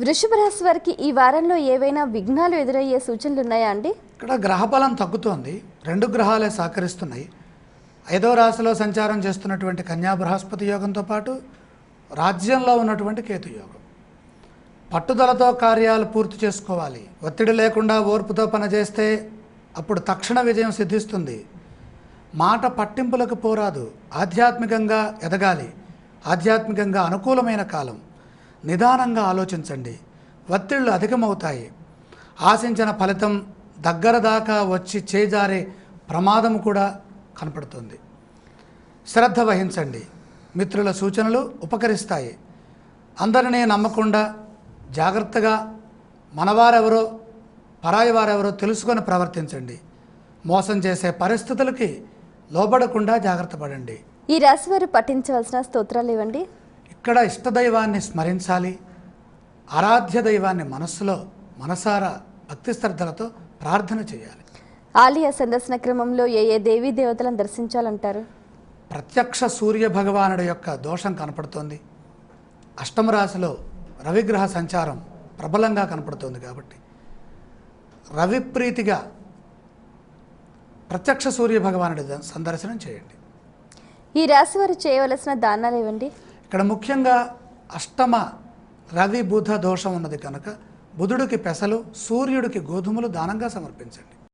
వృషభ రాశి వారికి ఈ వారంలో ఏవైనా విఘ్నాలు ఎదురయ్యే సూచనలు ఉన్నాయా అండి? ఇక్కడ గ్రహబలం తగ్గుతోంది. 2 గ్రహాలే సహకరిస్తున్నాయి. 5వ రాశిలో సంచారం చేస్తున్నటువంటి కన్యా బృహస్పతి యోగంతో పాటు రాజ్యంలో ఉన్నటువంటి కేతు యోగం. పట్టుదలతో కార్యాలు పూర్తి చేసుకోవాలి. ఒత్తిడి లేకుండా ఓర్పుతో పనిచేస్తే అప్పుడు తక్షణ విజయం సిద్ధిస్తుంది. మాట పట్టింపులకు పోరాదు. ఆధ్యాత్మికంగా ఎదగాలి. ఆధ్యాత్మికంగా అనుకూలమైన కాలం. నిదానంగా ఆలోచించండి. ఒత్తిళ్లు అధికమవుతాయి. ఆశించిన ఫలితం దగ్గర దాకా వచ్చి చేజారే ప్రమాదం కూడా కనపడుతుంది. శ్రద్ధ వహించండి. మిత్రుల సూచనలు ఉపకరిస్తాయి. అందరినీ నమ్మకుండా జాగ్రత్తగా మనవారెవరో పరాయి వారెవరో తెలుసుకొని ప్రవర్తించండి. మోసం చేసే పరిస్థితులకి లోబడకుండా జాగ్రత్త పడండి. ఈ రాశి వారు పఠించవలసిన స్తోత్రాలు ఇవ్వండి. ఇక్కడ ఇష్టదైవాన్ని స్మరించాలి. ఆరాధ్య దైవాన్ని మనసారా భక్తి శ్రద్ధలతో ప్రార్థన చేయాలి. ఆలయ సందర్శన క్రమంలో ఏ దేవీ దేవతలను దర్శించాలంటారు? ప్రత్యక్ష సూర్య భగవానుడి యొక్క దోషం కనపడుతోంది. అష్టమ రాశిలో రవిగ్రహ సంచారం ప్రబలంగా కనపడుతోంది కాబట్టి రవిప్రీతిగా ప్రత్యక్ష సూర్య భగవానుడి సందర్శనం చేయండి. ఈ రాశి వారు చేయవలసిన దానాలు ఇవ్వండి. ఇక్కడ ముఖ్యంగా అష్టమ రవి బుధ దోషం ఉన్నది కనుక బుధుడికి పెసలు, సూర్యుడికి గోధుమలు దానంగా సమర్పించండి.